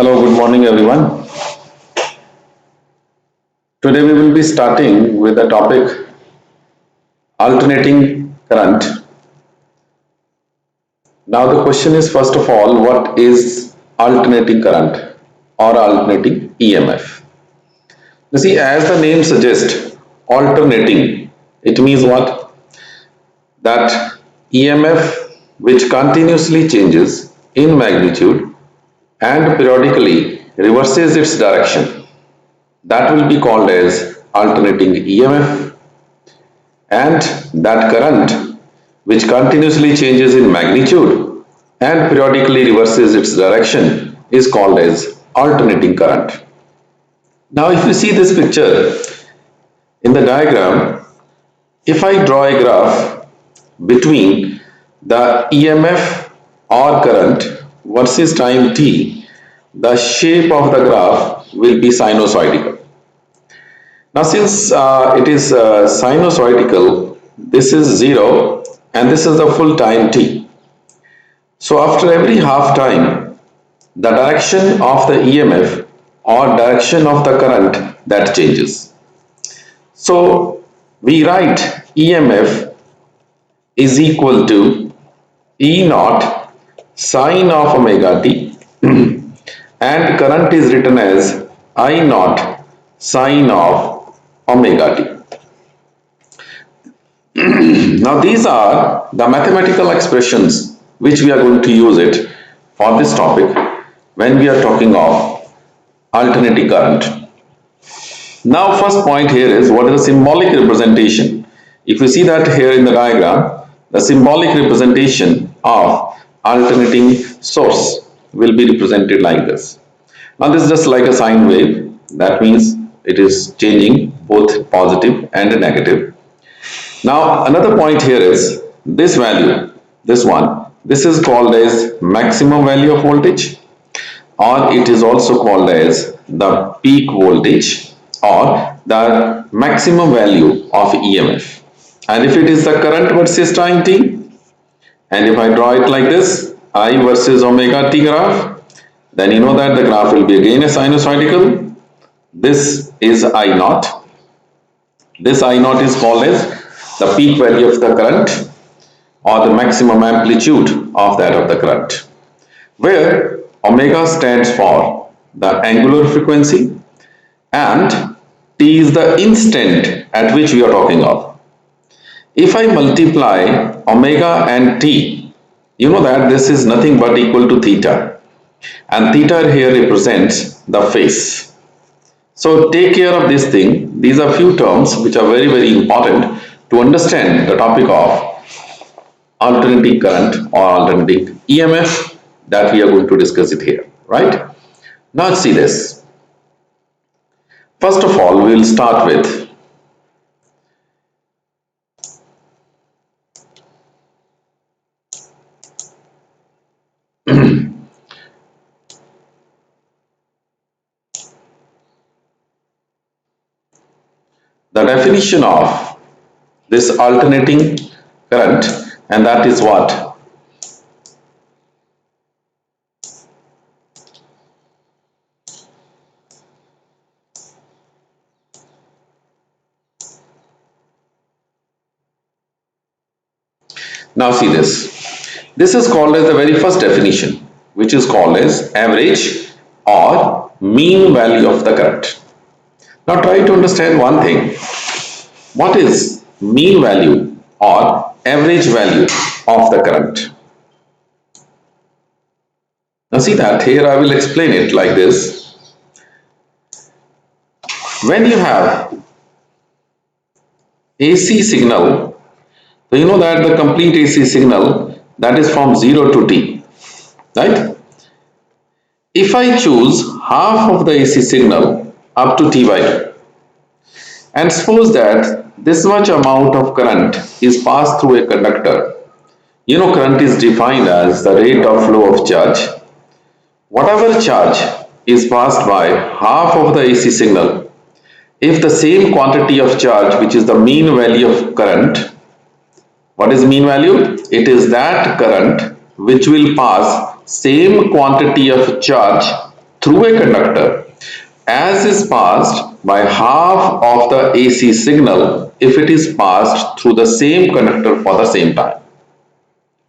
Hello, good morning everyone. Today we will be starting with the topic alternating current. Now the question is, first of all, what is alternating current or alternating EMF? You see, as the name suggests, alternating, it means what? That EMF which continuously changes in magnitude and periodically reverses its direction, that will be called as alternating EMF. And that current which continuously changes in magnitude and periodically reverses its direction is called as alternating current. Now if you see this picture in the diagram, if I draw a graph between the EMF or current versus time t, the shape of the graph will be sinusoidal. Now since it is sinusoidal, this is 0 and this is the full time t. So after every half time, the direction of the EMF or direction of the current that changes. So we write EMF is equal to E naught sine of omega t and current is written as I naught sine of omega t. Now these are the mathematical expressions which we are going to use it for this topic when we are talking of alternating current. Now first point here is, what is the symbolic representation? If you see that here in the diagram, the symbolic representation of alternating source will be represented like this. Now this is just like a sine wave, that means it is changing both positive and negative. Now another point here is this value, this one, this is called as maximum value of voltage, or it is also called as the peak voltage or the maximum value of EMF. And if it is the current versus time t, and if I draw it like this, I versus omega t graph, then you know that the graph will be again a sinusoidal. This is I naught. This I naught is called as the peak value of the current or the maximum amplitude of that of the current, where omega stands for the angular frequency and t is the instant at which we are talking of. If I multiply omega and t, you know that this is nothing but equal to theta, and theta here represents the phase. So take care of this thing. These are few terms which are very important to understand the topic of alternating current or alternating EMF that we are going to discuss it here, right? Now let's see this. First of all, we will start with the definition of this alternating current, and that is what? Now see this. This is called as the very first definition, which is called as average or mean value of the current. Now try to understand one thing. What is mean value or average value of the current? Now see that here I will explain it like this. When you have AC signal, so you know that the complete AC signal, that is from 0 to t, right? If I choose half of the AC signal up to t by 2, and suppose that this much amount of current is passed through a conductor, you know current is defined as the rate of flow of charge. Whatever charge is passed by half of the AC signal, if the same quantity of charge, which is the mean value of current, what is mean value? It is that current which will pass same quantity of charge through a conductor as is passed by half of the AC signal if it is passed through the same conductor for the same time.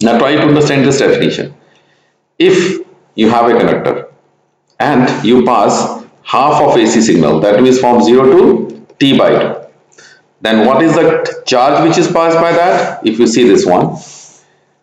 Now try to understand this definition. If you have a conductor and you pass half of AC signal, that means from 0 to T by 2, then what is the charge which is passed by that? If you see this one,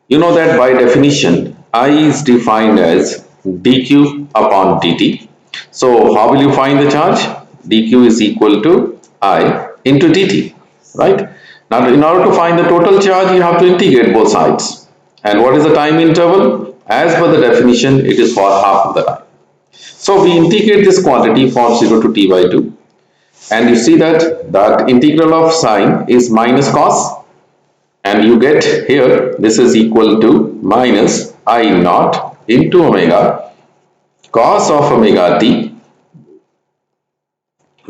you know that by definition I is defined as dq upon dt. So how will you find the charge? dq is equal to I into dt, right? Now in order to find the total charge, you have to integrate both sides. And what is the time interval? As per the definition, it is for half of the time. So we integrate this quantity from 0 to t by 2, and you see that integral of sine is minus cos, and you get here this is equal to minus I naught into omega cos of omega t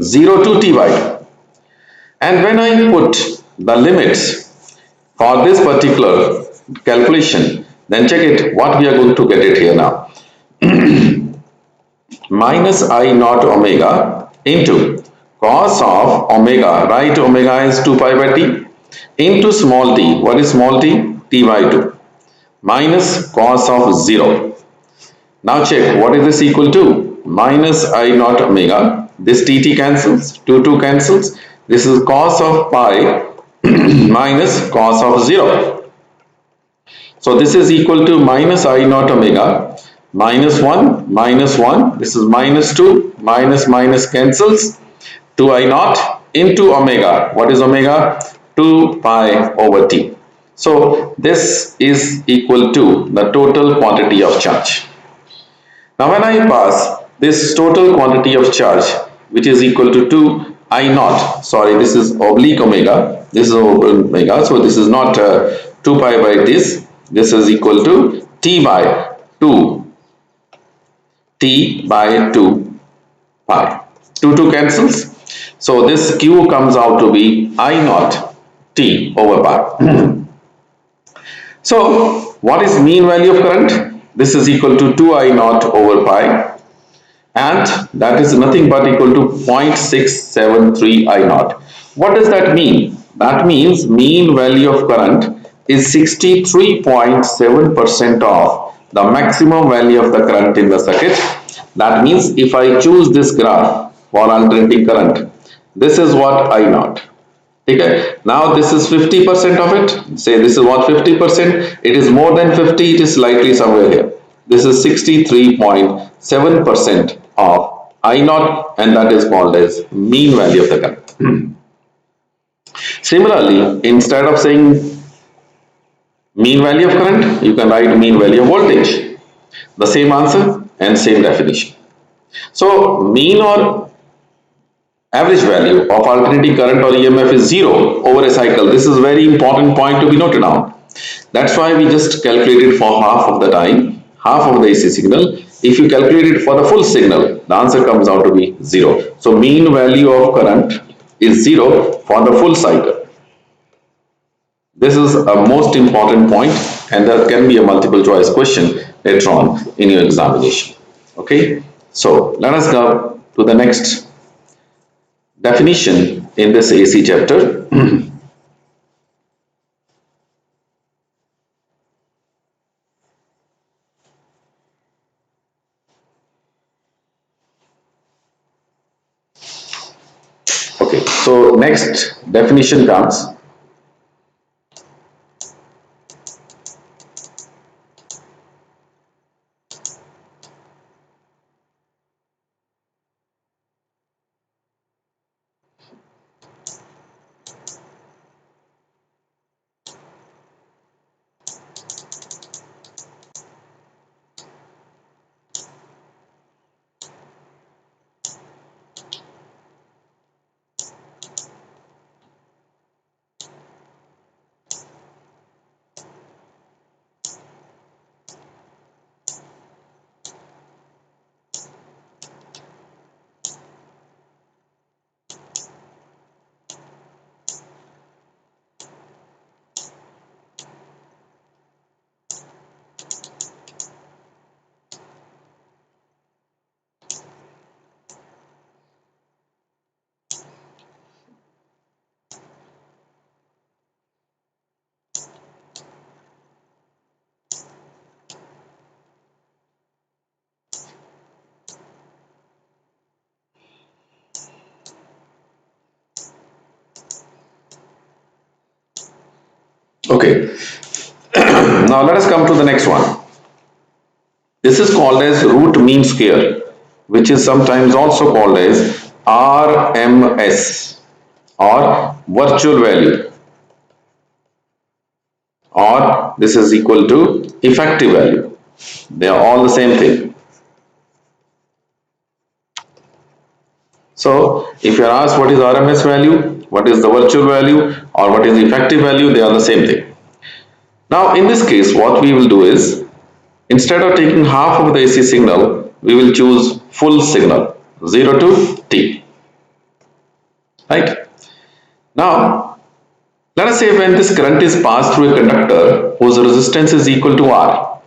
0 to t by 2. And when I put the limits for this particular calculation, then check it what we are going to get it here now. Minus I naught omega into cos of omega, right? Omega is 2 pi by t into small t. What is small t? T by 2 minus cos of 0. Now check what is this equal to? Minus I naught omega. This tt cancels, 2 cancels. This is cos of pi minus cos of 0. So this is equal to minus I naught omega minus 1 minus 1. This is minus 2, minus minus cancels, 2 I naught into omega. What is omega? 2 pi over t. So this is equal to the total quantity of charge. Now when I pass this total quantity of charge, which is equal to 2 I naught, sorry, this is oblique omega, this is omega, so this is not 2 pi by this is equal to t by 2, t by 2 pi, 2 cancels, so this q comes out to be I naught t over pi. So what is mean value of current? This is equal to 2 I naught over pi, and that is nothing but equal to 0.673 I naught. What does that mean? That means mean value of current is 63.7% of the maximum value of the current in the circuit. That means if I choose this graph for alternating current, this is what I naught. Okay, now this is 50% of it. Say this is what 50%. It is more than 50. It is slightly somewhere here. This is 63.7% of I naught, and that is called as mean value of the current. Similarly, instead of saying mean value of current, you can write mean value of voltage. The same answer and same definition. So mean or average value of alternating current or EMF is 0 over a cycle. This is a very important point to be noted down. That's why we just calculated for half of the time, half of the AC signal. If you calculate it for the full signal, the answer comes out to be 0. So mean value of current is 0 for the full cycle. This is a most important point, and that can be a multiple choice question later on in your examination. Okay, so let us go to the next definition in this AC chapter. Okay, so next definition comes. Okay, now let us come to the next one. This is called as root mean square, which is sometimes also called as RMS or virtual value, or this is equal to effective value. They are all the same thing. So if you are asked what is RMS value, what is the virtual value, or what is the effective value, they are the same thing. Now in this case, what we will do is, instead of taking half of the AC signal, we will choose full signal 0 to T. Right? Now, let us say when this current is passed through a conductor whose resistance is equal to R.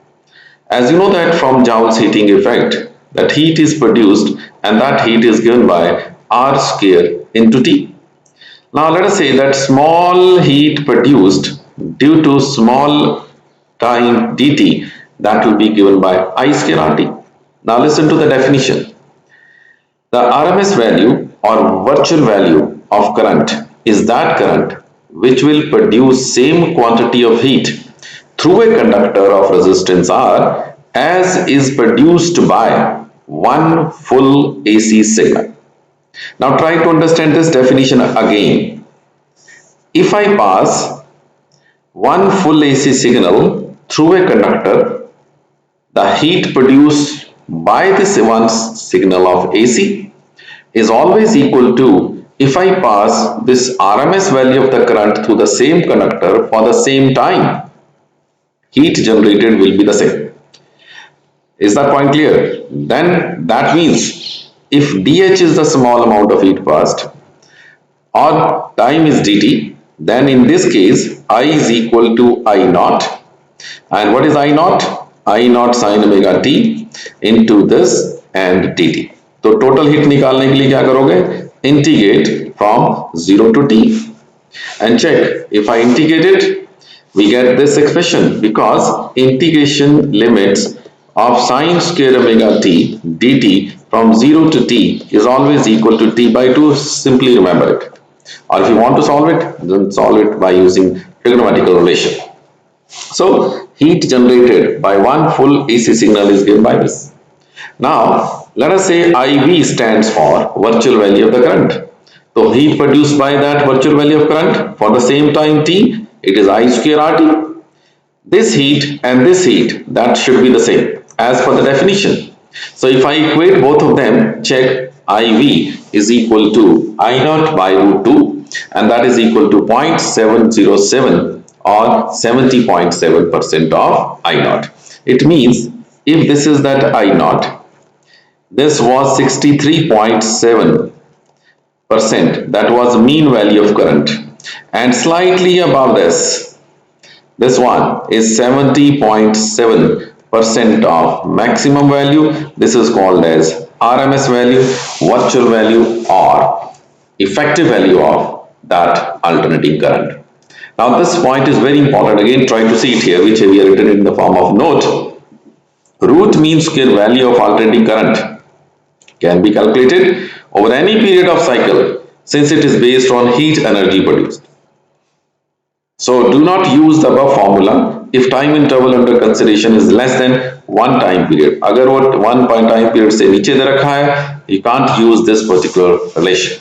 As you know that from Joule's heating effect, that heat is produced and that heat is given by R square into T. Now let us say that small heat produced due to small time dt, that will be given by I square RT. Now listen to the definition. The RMS value or virtual value of current is that current which will produce same quantity of heat through a conductor of resistance R as is produced by one full AC signal. Now try to understand this definition again. If I pass one full AC signal through a conductor, the heat produced by this one signal of AC is always equal to, if I pass this RMS value of the current through the same conductor for the same time, heat generated will be the same. Is that point clear? Then that means if dH is the small amount of heat passed or time is dt, then in this case I is equal to I naught. And what is I naught? I naught sine omega t into this and dt. तो total heat निकालने के लिए क्या करोगे? Integrate from 0 to t and check. If I integrate it, we get this expression because integration limits of sine square omega t dt from 0 to t is always equal to t by 2. Simply remember it. Or if you want to solve it, then solve it by using trigonometrical relation. So heat generated by one full AC signal is given by this. Now let us say IV stands for virtual value of the current. So heat produced by that virtual value of current for the same time t, it is I square RT. This heat and this heat, that should be the same as per the definition. So if I equate both of them, check IV is equal to I naught by root 2 and that is equal to 0.707 or 70.7% of I naught. It means if this is that I naught, this was 63.7%, that was mean value of current, and slightly above this one is 70.7% of maximum value. This is called as RMS value, virtual value or effective value of that alternating current. Now this point is very important. Again, try to see it here, which we have written in the form of note. Root mean square value of alternating current can be calculated over any period of cycle since it is based on heat energy produced. So do not use the above formula if time interval under consideration is less than one time period. अगर वो one time period से नीचे दे रखा है, you can't use this particular relation.